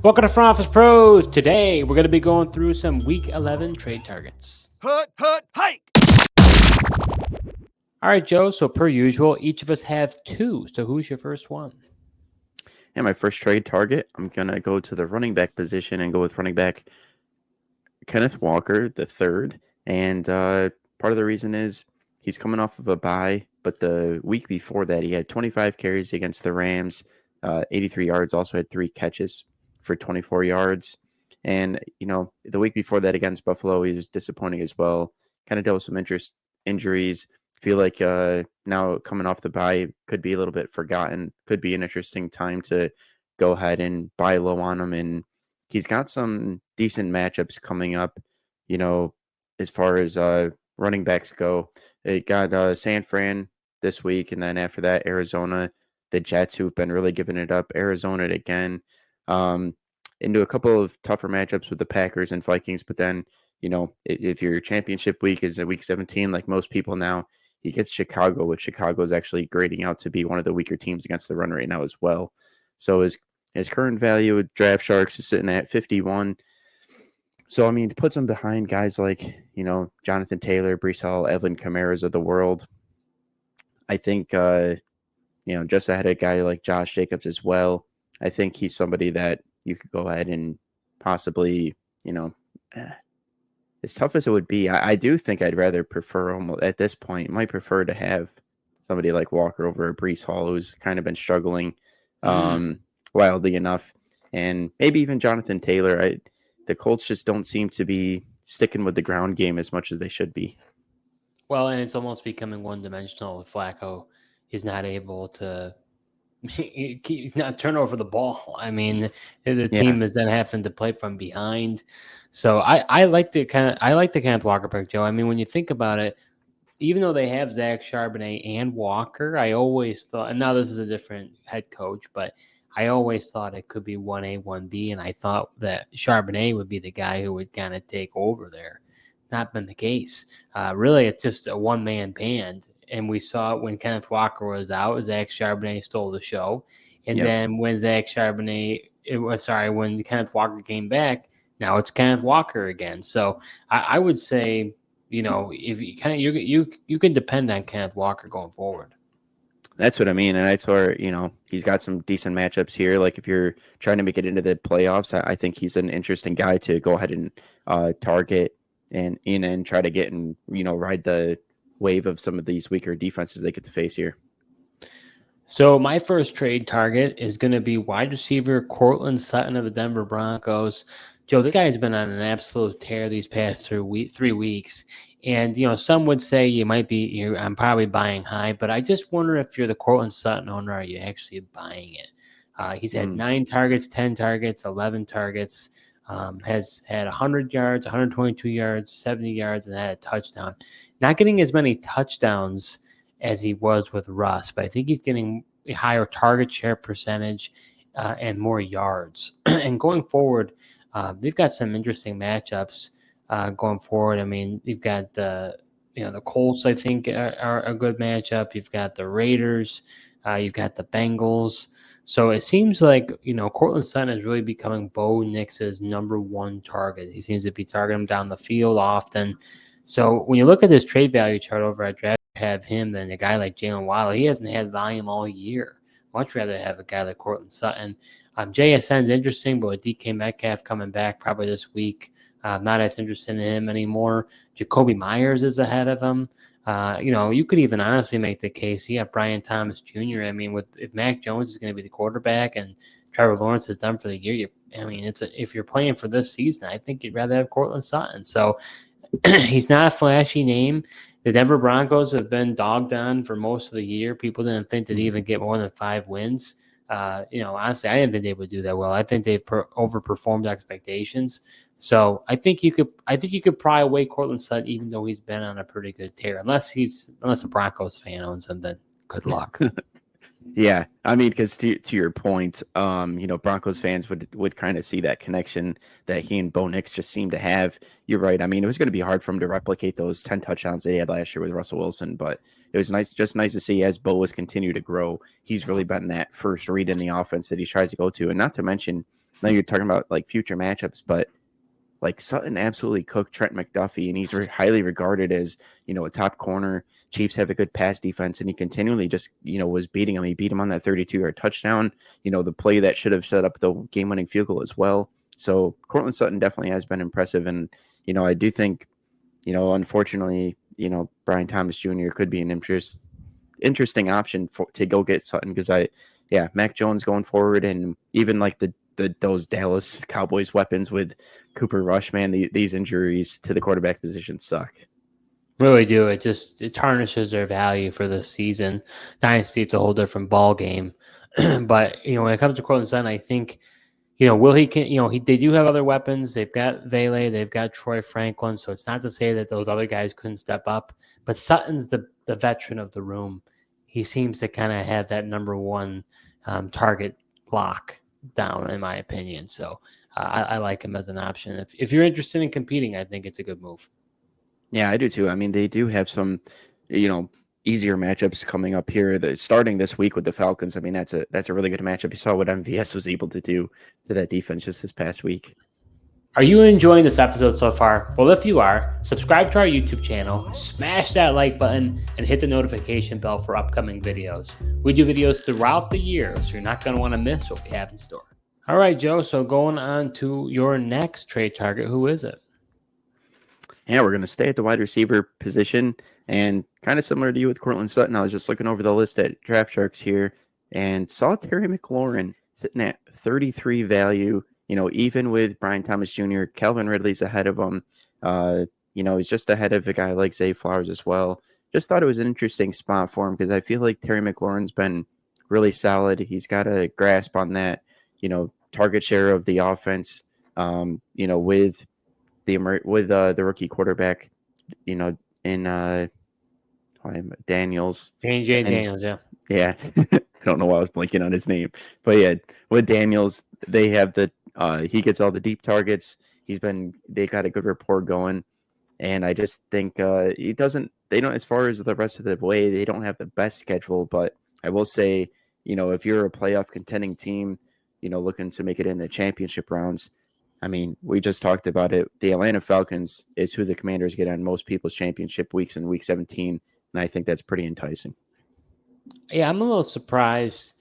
Welcome to Front Office Pros. Today, we're going to be going through some Week 11 trade targets. Hike! All right, Joe. So, per usual, each of us have two. So, who's your first one? And my first trade target, I'm going to go to the running back position and go with running back Kenneth Walker, the third. And part of the reason is he's coming off of a bye, but the week before that, he had 25 carries against the Rams, 83 yards, also had 3 catches for 24 yards. And, the week before that against Buffalo, he was disappointing as well. Kind of dealt with some injuries. Feel like now coming off the bye could be a little bit forgotten. Could be an interesting time to go ahead and buy low on him. And he's got some decent matchups coming up, as far as running backs go. It got San Fran this week, and then after that, Arizona, the Jets, who've been really giving it up, Arizona again, into a couple of tougher matchups with the Packers and Vikings. But then, if your championship week is week 17, like most people now, he gets Chicago, which Chicago is actually grading out to be one of the weaker teams against the run right now as well. So his current value with Draft Sharks is sitting at 51. So, to put him behind guys like, Jonathan Taylor, Breece Hall, Evan Kamara's of the world, I think, just ahead of a guy like Josh Jacobs as well, I think he's somebody that you could go ahead and possibly, as tough as it would be, I do think I'd rather prefer almost at this point, might prefer to have somebody like Walker over Breece Hall, who's kind of been struggling wildly enough. And maybe even Jonathan Taylor. The Colts just don't seem to be sticking with the ground game as much as they should be. Well, and it's almost becoming one-dimensional with Flacco. He's not able to not turn over the ball. The team is then having to play from behind. So I like the Kenneth Walker pick, Joe. When you think about it, even though they have Zach Charbonnet and Walker, I always thought, and now this is a different head coach, but I always thought it could be 1A, 1B, and I thought that Charbonnet would be the guy who would kind of take over there. Not been the case. Really, it's just a one-man band. And we saw it when Kenneth Walker was out. Zach Charbonnet stole the show. And then when when Kenneth Walker came back, now it's Kenneth Walker again. So I would say, if you can depend on Kenneth Walker going forward. That's what I mean. And that's where, he's got some decent matchups here. Like if you're trying to make it into the playoffs, I think he's an interesting guy to go ahead and target and try to get and, ride the wave of some of these weaker defenses they get to face here. So my first trade target is going to be wide receiver Courtland Sutton of the Denver Broncos. Joe, this guy's been on an absolute tear these past 3 weeks. And, some would say I'm probably buying high, but I just wonder if you're the Courtland Sutton owner, are you actually buying it? He's had 9 targets, 10 targets, 11 targets, has had 100 yards, 122 yards, 70 yards, and had a touchdown. Not getting as many touchdowns as he was with Russ, but I think he's getting a higher target share percentage and more yards. And going forward, they've got some interesting matchups going forward. You've got the Colts, I think, are a good matchup. You've got the Raiders. You've got the Bengals. So it seems like, Courtland Sutton is really becoming Bo Nix's number one target. He seems to be targeting him down the field often. So when you look at this trade value chart over at Draft, have him than a guy like Jalen Waddle. He hasn't had volume all year. Much rather have a guy like Courtland Sutton. JSN's interesting, but with DK Metcalf coming back probably this week, not as interested in him anymore. Jacoby Myers is ahead of him. You could even honestly make the case. You have Brian Thomas Jr. If Mac Jones is going to be the quarterback and Trevor Lawrence is done for the year, if you're playing for this season, I think you'd rather have Courtland Sutton. So he's not a flashy name. The Denver Broncos have been dogged on for most of the year. People didn't think they'd even get more than 5 wins. Honestly, I didn't think they would do that well. I think they've overperformed expectations. So I think you could pry away Courtland Sutton, even though he's been on a pretty good tear. Unless a Broncos fan owns him, then good luck. Yeah, because to your point, Broncos fans would kind of see that connection that he and Bo Nix just seem to have. You're right. It was going to be hard for him to replicate those 10 touchdowns that he had last year with Russell Wilson, but it was nice to see as Bo has continued to grow. He's really been that first read in the offense that he tries to go to, and not to mention now you're talking about like future matchups, but like Sutton absolutely cooked Trent McDuffie, and he's highly regarded as, a top corner. Chiefs have a good pass defense, and he continually just, was beating him. He beat him on that 32-yard touchdown, the play that should have set up the game-winning field goal as well. So Courtland Sutton definitely has been impressive, and, I do think, unfortunately, Brian Thomas Jr. could be an interesting option to go get Sutton, because Mac Jones going forward, and even like those Dallas Cowboys weapons with Cooper Rush, man, these injuries to the quarterback position suck. Really do. It tarnishes their value for this season. Dynasty, it's a whole different ball game. But when it comes to Courtland Sutton, I think will he can they do have other weapons. They've got Vele, they've got Troy Franklin, so it's not to say that those other guys couldn't step up. But Sutton's the veteran of the room. He seems to kind of have that number one target lock down, in my opinion. So I like him as an option. If you're interested in competing, I think it's a good move. Yeah, I do too. I mean, they do have some, easier matchups coming up here. Starting this week with the Falcons. I mean, that's a really good matchup. You saw what MVS was able to do to that defense just this past week. Are you enjoying this episode so far? Well, if you are, subscribe to our YouTube channel, smash that like button, and hit the notification bell for upcoming videos. We do videos throughout the year, so you're not going to want to miss what we have in store. All right, Joe, so going on to your next trade target, who is it? Yeah, we're going to stay at the wide receiver position, and kind of similar to you with Courtland Sutton, I was just looking over the list at Draft Sharks here and saw Terry McLaurin sitting at 33 value. Even with Brian Thomas Jr., Calvin Ridley's ahead of him. He's just ahead of a guy like Zay Flowers as well. Just thought it was an interesting spot for him, because I feel like Terry McLaurin's been really solid. He's got a grasp on that, target share of the offense, with the rookie quarterback, in Daniels. J.J. Daniels, yeah. Yeah. I don't know why I was blanking on his name. But yeah, with Daniels, they have he gets all the deep targets. They got a good rapport going. And I just think they don't, as far as the rest of the way, they don't have the best schedule. But I will say, if you're a playoff contending team, looking to make it in the championship rounds, I mean, we just talked about it. The Atlanta Falcons is who the Commanders get on most people's championship weeks in Week 17. And I think that's pretty enticing. Yeah, I'm a little surprised.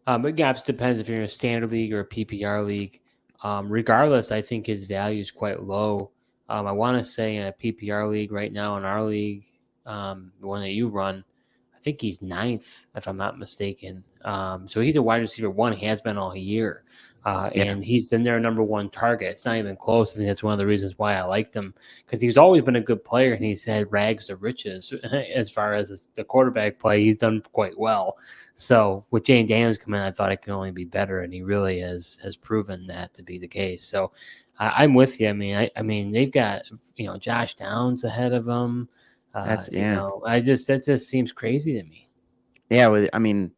It just depends if you're in a standard league or a PPR league. Regardless, I think his value is quite low. I want to say in a PPR league right now, in our league, the one that you run, I think he's 9th, if I'm not mistaken. So he's a wide receiver one. He has been all year. And he's in their number one target. It's not even close. I think that's one of the reasons why I liked him, because he's always been a good player, and he's had rags to riches as far as the quarterback play. He's done quite well. So with Jane Daniels coming in, I thought it could only be better, and he really has proven that to be the case. So I'm with you. I mean, they've got Josh Downs ahead of them. That just seems crazy to me. Yeah,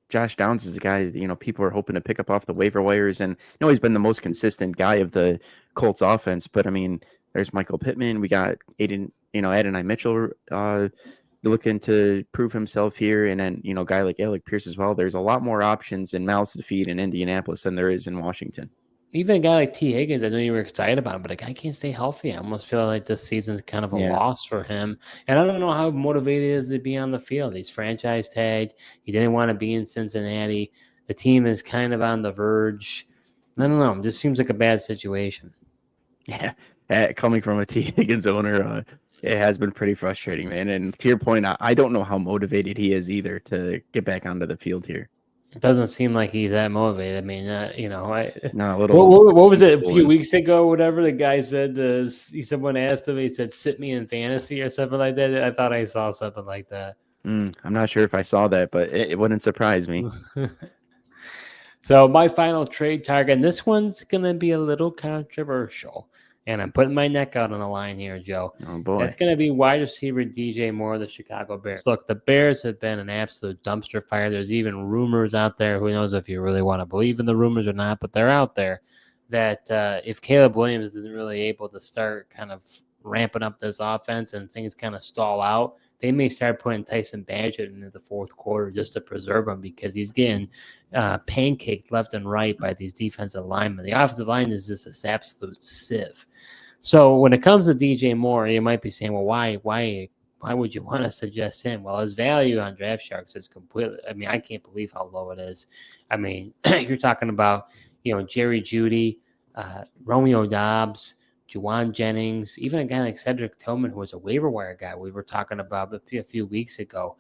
Josh Downs is a guy, people are hoping to pick up off the waiver wires, and he's been the most consistent guy of the Colts offense. But there's Michael Pittman. We got Adonai Mitchell looking to prove himself here, and then a guy like Alec Pierce as well. There's a lot more options and mouths to feed in Indianapolis than there is in Washington. Even a guy like T. Higgins, I know you were excited about him, but the guy can't stay healthy. I almost feel like this season's kind of a loss for him. And I don't know how motivated he is to be on the field. He's franchise tagged. He didn't want to be in Cincinnati. The team is kind of on the verge. I don't know. It just seems like a bad situation. Yeah. Coming from a T. Higgins owner, it has been pretty frustrating, man. And to your point, I don't know how motivated he is either to get back onto the field here. It doesn't seem like he's that motivated. I mean, what was it a few weeks ago? Whatever the guy said, someone asked him, he said, "Sit me in fantasy" or something like that. I thought I saw something like that. I'm not sure if I saw that, but it wouldn't surprise me. So my final trade target, and this one's gonna be a little controversial. And I'm putting my neck out on the line here, Joe. Oh, boy. That's going to be wide receiver DJ Moore of the Chicago Bears. Look, the Bears have been an absolute dumpster fire. There's even rumors out there. Who knows if you really want to believe in the rumors or not, but they're out there that if Caleb Williams isn't really able to start kind of ramping up this offense and things kind of stall out, they may start putting Tyson Badgett into the fourth quarter just to preserve him because he's getting pancaked left and right by these defensive linemen. The offensive line is just this absolute sieve. So when it comes to DJ Moore, you might be saying, well, why would you want to suggest him? Well, his value on Draft Sharks is completely, I mean, I can't believe how low it is. I mean, you're talking about, Jerry Jeudy, Romeo Dobbs, Juwan Jennings, even a guy like Cedric Tillman, who was a waiver wire guy we were talking about a few weeks ago.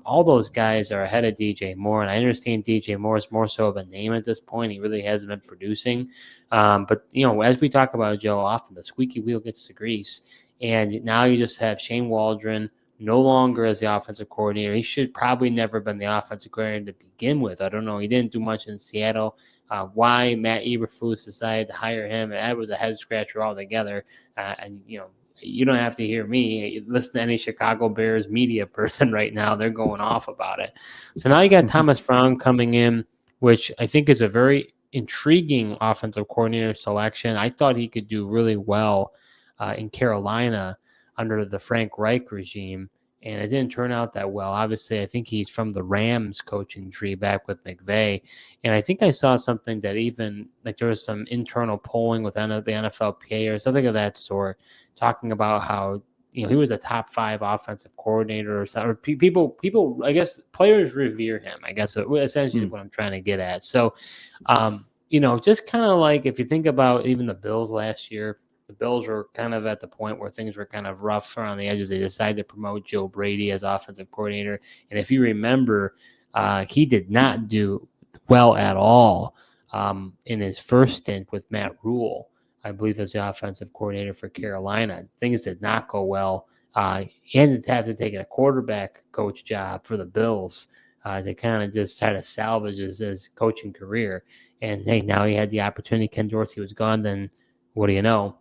All those guys are ahead of DJ Moore, and I understand DJ Moore is more so of a name at this point. He really hasn't been producing. But, as we talk about, Joe, often the squeaky wheel gets the grease. And now you just have Shane Waldron no longer as the offensive coordinator. He should probably never have been the offensive coordinator to begin with. I don't know. He didn't do much in Seattle. Why Matt Eberflus decided to hire him, that was a head scratcher altogether. And you don't have to hear me. Listen to any Chicago Bears media person right now. They're going off about it. So now you got Thomas Brown coming in, which I think is a very intriguing offensive coordinator selection. I thought he could do really well in Carolina under the Frank Reich regime, and it didn't turn out that well. Obviously, I think he's from the Rams coaching tree back with McVay, and I think I saw something that even like there was some internal polling with the NFLPA or something of that sort, talking about how he was a top 5 offensive coordinator or something. Or people, I guess players revere him. I guess essentially what I'm trying to get at. So, just kind of like if you think about even the Bills last year. The Bills were kind of at the point where things were kind of rough around the edges. They decided to promote Joe Brady as offensive coordinator. And if you remember, he did not do well at all in his first stint with Matt Rule, I believe, as the offensive coordinator for Carolina. Things did not go well. He ended up having to take a quarterback coach job for the Bills to kind of just try to salvage his coaching career. And, hey, now he had the opportunity. Ken Dorsey was gone. Then what do you know?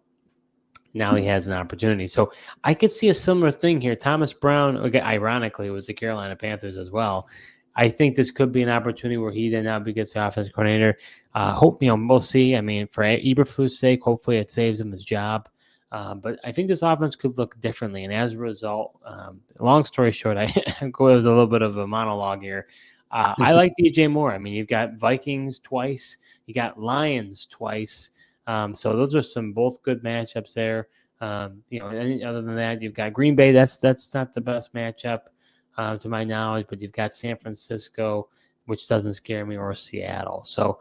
Now he has an opportunity. So I could see a similar thing here. Thomas Brown, again, ironically, was the Carolina Panthers as well. I think this could be an opportunity where he then now becomes the offensive coordinator. We'll see. I mean, for Eberflus' sake, hopefully it saves him his job. But I think this offense could look differently. And as a result, long story short, it was a little bit of a monologue here. I like DJ Moore. I mean, you've got Vikings twice. You got Lions twice. So those are some both good matchups there. Other than that, you've got Green Bay. That's not the best matchup to my knowledge, but you've got San Francisco, which doesn't scare me, or Seattle. So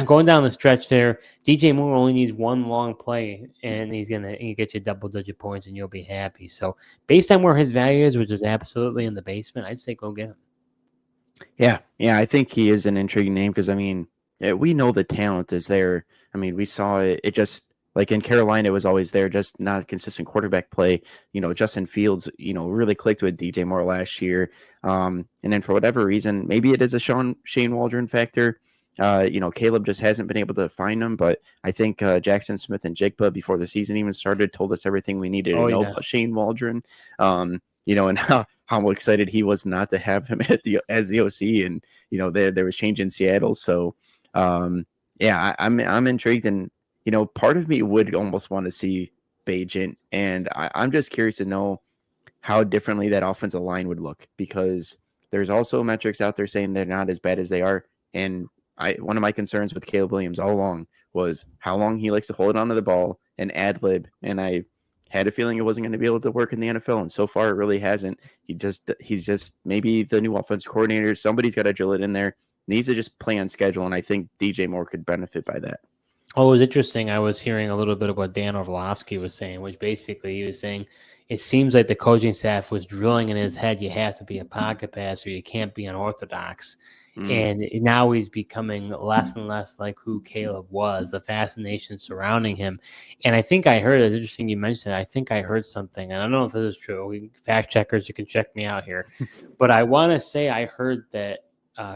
going down the stretch there, DJ Moore only needs one long play, and he's gonna get you double-digit points, and you'll be happy. So based on where his value is, which is absolutely in the basement, I'd say go get him. Yeah, I think he is an intriguing name because, I mean, we know the talent is there. I mean, we saw it. It just, like in Carolina, it was always there, just not consistent quarterback play. Justin Fields, really clicked with DJ Moore last year. And then for whatever reason, maybe it is a Shane Waldron factor. Caleb just hasn't been able to find him, but I think Jackson Smith and Jigba, before the season even started, told us everything we needed to know about Shane Waldron. And how excited he was not to have him as the OC, and there was change in Seattle. So I'm intrigued, and part of me would almost want to see Bagent, and I'm just curious to know how differently that offensive line would look, because there's also metrics out there saying they're not as bad as they are. And one of my concerns with Caleb Williams all along was how long he likes to hold onto the ball and ad lib, and I had a feeling it wasn't going to be able to work in the NFL, and so far it really hasn't. He's just maybe the new offensive coordinator. Somebody's got to drill it in there. Needs to just play on schedule, and I think DJ Moore could benefit by that. Oh, it was interesting. I was hearing a little bit of what Dan Orlovsky was saying, which basically he was saying it seems like the coaching staff was drilling in his head, you have to be a pocket passer, you can't be unorthodox. And now he's becoming less and less like who Caleb was, the fascination surrounding him. And I think I heard, it's interesting you mentioned it, I think I heard something, and I don't know if this is true. Fact checkers, you can check me out here. But I want to say I heard that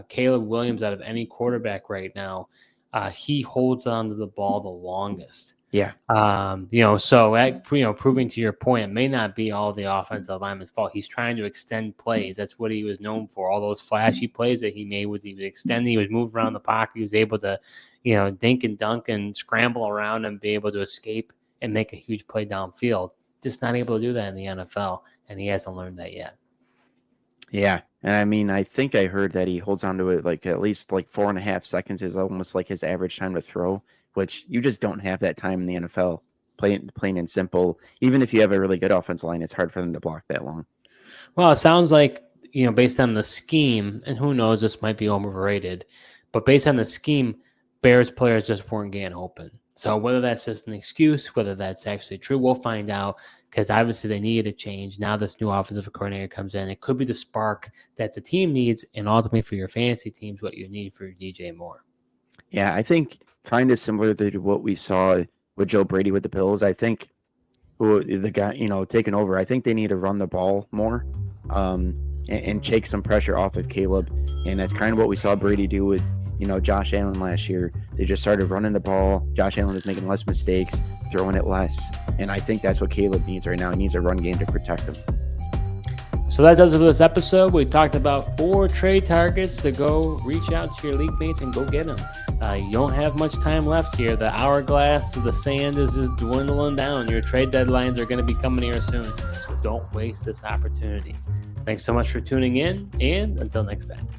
Caleb Williams, out of any quarterback right now, he holds on to the ball the longest. Yeah. So that, proving to your point, it may not be all the offensive lineman's fault. He's trying to extend plays. That's what he was known for. All those flashy plays that he made he was extending, he was moving around the pocket. He was able to, dink and dunk and scramble around and be able to escape and make a huge play downfield. Just not able to do that in the NFL. and he hasn't learned that yet. Yeah. And I mean, I think I heard that he holds on to it like at least like 4.5 seconds is almost like his average time to throw, which you just don't have that time in the NFL. Plain and simple. Even if you have a really good offensive line, it's hard for them to block that long. Well, it sounds like, based on the scheme, and who knows, this might be overrated, but based on the scheme, Bears players just weren't getting open. So whether that's just an excuse, whether that's actually true, we'll find out, because obviously they needed a change. Now this new offensive coordinator comes in. It could be the spark that the team needs, and ultimately for your fantasy teams, what you need for DJ Moore. Yeah, I think kind of similar to what we saw with Joe Brady with the Bills. I think the guy, taking over, I think they need to run the ball more and take some pressure off of Caleb. And that's kind of what we saw Brady do with, Josh Allen last year. They just started running the ball. Josh Allen was making less mistakes, throwing it less. And I think that's what Caleb needs right now. He needs a run game to protect him. So that does it for this episode. We talked about 4 trade targets to go reach out to your league mates and go get them. You don't have much time left here. The hourglass, the sand is just dwindling down. Your trade deadlines are going to be coming here soon. So don't waste this opportunity. Thanks so much for tuning in, and until next time.